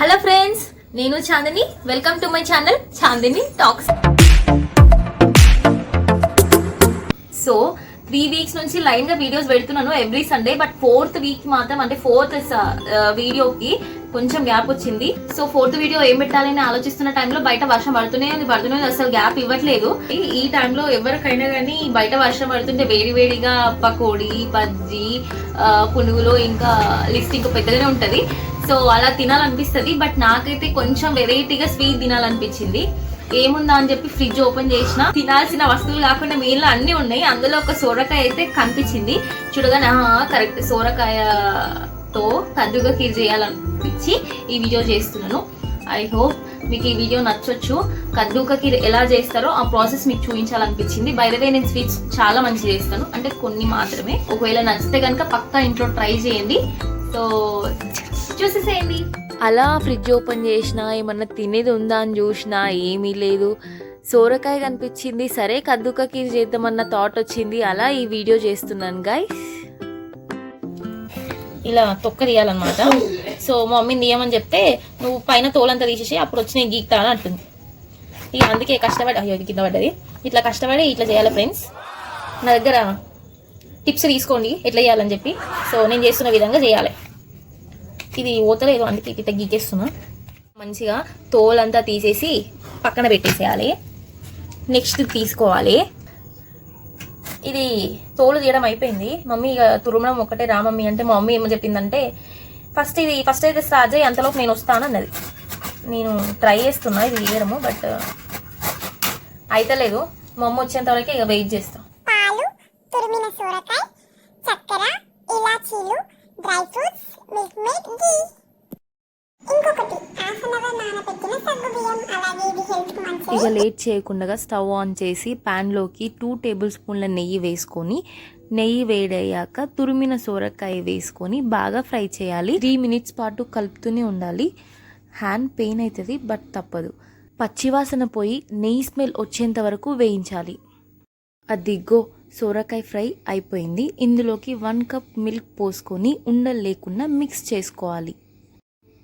Hello friends, నేను Chandini. Welcome to my channel Chandini talks. So 3 weeks నుంచి line గా videos పెడుతున్నాను every Sunday. But 4th week మాత్రం, అంటే 4th వీడియోకి కొంచెం గ్యాప్ వచ్చింది. సో 4th వీడియో ఏం పెట్టాలని ఆలోచిస్తున్న టైంలో బయట వర్షం పడుతూనే అసలు గ్యాప్ ఇవ్వట్లేదు. ఈ టైంలో ఎవరికైనా కానీ బయట వర్షం పడుతుంటే వేడి వేడిగా పకోడీ, బజ్జీ, పునుగులు, ఇంకా లిస్ట్ ఇంకా పెద్దగానే ఉంటది. సో అలా తినాలనిపిస్తుంది. బట్ నాకైతే కొంచెం వెరైటీగా స్వీట్ తినాలనిపించింది. ఏముందా అని చెప్పి ఫ్రిడ్జ్ ఓపెన్ చేసిన, తినాల్సిన వస్తువులు కాకుండా మీలో అన్ని ఉన్నాయి. అందులో ఒక సోరకాయ అయితే కనిపించింది. చూడగానే కరెక్ట్ సోరకాయతో కద్దుగా కీర్ చేయాలనిపించి ఈ వీడియో చేస్తున్నాను. ఐ హోప్ మీకు ఈ వీడియో నచ్చొచ్చు. కద్దుకా కీర్ ఎలా చేస్తారో ఆ ప్రాసెస్ మీకు చూపించాలనిపించింది. బై ద వే, నేను స్వీట్స్ చాలా మంచి చేస్తాను, అంటే కొన్ని మాత్రమే. ఒకవేళ నచ్చితే కనుక పక్కా ఇంట్లో ట్రై చేయండి. సో చూసేసేయండి. అలా ఫ్రిడ్జ్ ఓపెన్ చేసినా ఏమన్నా తినేది ఉందా అని చూసినా ఏమీ లేదు. సోరకాయ కనిపించింది. సరే కద్దుకా కీర్ చేద్దామన్న థాట్ వచ్చింది. అలా ఈ వీడియో చేస్తున్నాను గైస్. ఇలా తొక్క తీయాలన్నమాట. సో మా మమ్మీని తీయమని చెప్తే, నువ్వు పైన తోలంతా తీసేసి అప్పుడు వచ్చిన గీక్తా అని అంటుంది. ఇక అందుకే కష్టపడి, అయ్యో కింద పడ్డది, ఇట్లా కష్టపడి ఇట్లా చేయాలి ఫ్రెండ్స్. నా దగ్గర టిప్స్ తీసుకోండి ఎట్లా చేయాలని చెప్పి. సో నేను చేస్తున్న విధంగా చేయాలి. ఇది ఓతలేదు, అందుకే ఇట్లా గీకేస్తున్నా. మంచిగా తోలంతా తీసేసి పక్కన పెట్టేసేయాలి. నెక్స్ట్ తీసుకోవాలి. ఇది తోలు తీయడం అయిపోయింది. మమ్మీ ఇక తురుమడం ఒకటే రా మమ్మీ అంటే, మా మమ్మీ ఏమో చెప్పిందంటే, ఫస్ట్ అయితే స్టార్ట్ చేయి, అంతలోపు నేను వస్తాను అన్నది. నేను ట్రై చేస్తున్నా ఇది తీయడము, బట్ అయితలేదు. మా అమ్మ వచ్చేంత వరకే ఇక వెయిట్ చేస్తాం. పాలు, తురిమిన సోరకాయ, చక్కెర, ఇలాచీలు, డ్రై ఫ్రూట్స్, మిల్క్ మేడ్, ఘీ. ఇంకొకటి హాఫ్ అన్ అవర్ నానబెట్టిన సగ్గుబియ్యం. అలాగే ఇది హెల్త్ కి మంచిది. ఇక లేట్ చేయకుండా స్టవ్ ఆన్ చేసి ప్యాన్లోకి 2 టేబుల్ స్పూన్ల నెయ్యి వేసుకొని, నెయ్యి వేడయ్యాక తురిమిన సోరకాయ వేసుకొని బాగా ఫ్రై చేయాలి. 3 మినిట్స్ పాటు కలుపుతూనే ఉండాలి. హ్యాండ్ పెయిన్ అవుతుంది, బట్ తప్పదు. పచ్చివాసన పోయి నెయ్యి స్మెల్ వచ్చేంత వరకు వేయించాలి. అదిగో సోరకాయ ఫ్రై అయిపోయింది. ఇందులోకి 1 కప్ మిల్క్ పోసుకొని ఉండలు లేకుండా మిక్స్ చేసుకోవాలి.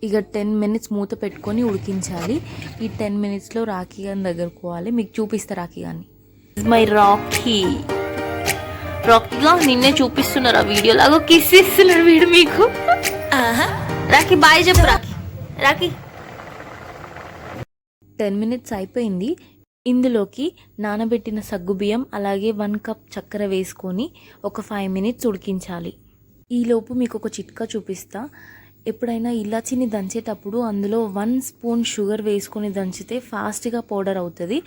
ఇక 10 మినిట్స్ మూత పెట్టుకొని ఉడికించాలి. ఈ 10 మినిట్స్లో రాఖీ గాని దగ్గరుకోవాలి. మీకు చూపిస్తా రాఖీ గాని. మై రాఖీగా నిన్నే చూపిస్తున్నారు ఆ వీడియో లాగా. కిస్ ఇస్తున్నారు వీడు మీకు. రాఖీ బాయ్ చెప్పు. రాఖీ 10 మినిట్స్ అయిపోయింది. ఇందులోకి నానబెట్టిన సగ్గుబియ్యం అలాగే 1 కప్ చక్కెర వేసుకొని ఒక 5 మినిట్స్ ఉడికించాలి. ఈలోపు మీకు ఒక చిట్కా చూపిస్తా. ఎప్పుడైనా ఇలాచీని దంచేటప్పుడు అందులో 1 స్పూన్ షుగర్ వేసుకొని దంచితే ఫాస్ట్గా పౌడర్ అవుతుంది.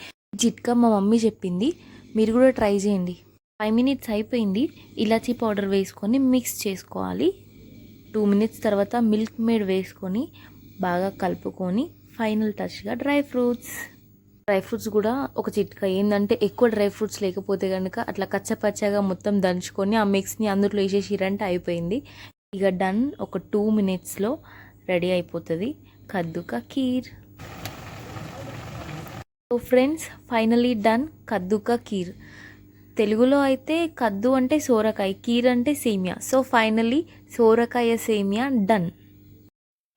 చిట్కా మా మమ్మీ చెప్పింది, మీరు కూడా ట్రై చేయండి. 5 మినిట్స్ అయిపోయింది. ఇలాచీ పౌడర్ వేసుకొని మిక్స్ చేసుకోవాలి. 2 మినిట్స్ తర్వాత మిల్క్ మేడ్ వేసుకొని బాగా కలుపుకొని ఫైనల్ టచ్గా డ్రై ఫ్రూట్స్ కూడా ఒక చిట్కా ఏంటంటే, ఎక్కువ డ్రై ఫ్రూట్స్ లేకపోతే కనుక అట్లా కచ్చపచ్చగా మొత్తం దంచుకొని ఆ మిక్స్ని అందులో వేసేసిరంటే అయిపోయింది. ఇక డన్. ఒక 2 మినిట్స్లో రెడీ అయిపోతుంది కద్దుకా kheer. So friends, finally done కద్దుకా kheer. తెలుగులో అయితే కద్దు అంటే సోరకాయ, కీర్ అంటే సేమియా. సో ఫైనలీ సోరకాయ సేమియా డన్,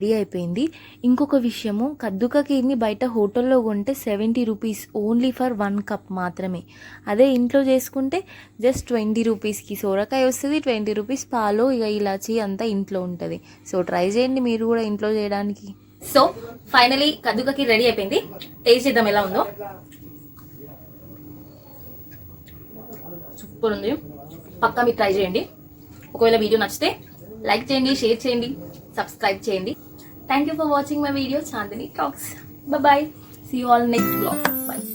రెడీ అయిపోయింది. ఇంకొక విషయము, కద్దుకా కీర్ని బయట హోటల్లో కొంటే 70 రూపీస్ ఓన్లీ ఫర్ 1 కప్ మాత్రమే. అదే ఇంట్లో చేసుకుంటే జస్ట్ 20 రూపీస్కి సోరకాయ వస్తుంది, 20 రూపీస్ పాలు, ఇక ఇలాచి అంతా ఇంట్లో ఉంటుంది. సో ట్రై చేయండి మీరు కూడా ఇంట్లో చేయడానికి. సో ఫైనలీ కద్దుకా కీర్ రెడీ అయిపోయింది. టేస్ట్ చేద్దాం ఎలా ఉందో. సూపర్ ఉంది. పక్కా మీరు ట్రై చేయండి. ఒకవేళ వీడియో నచ్చితే లైక్ చేయండి, షేర్ చేయండి, సబ్స్క్రైబ్ చేయండి. Thank you for watching my video, Chandini Talks. Bye bye. See you all next vlog. Bye.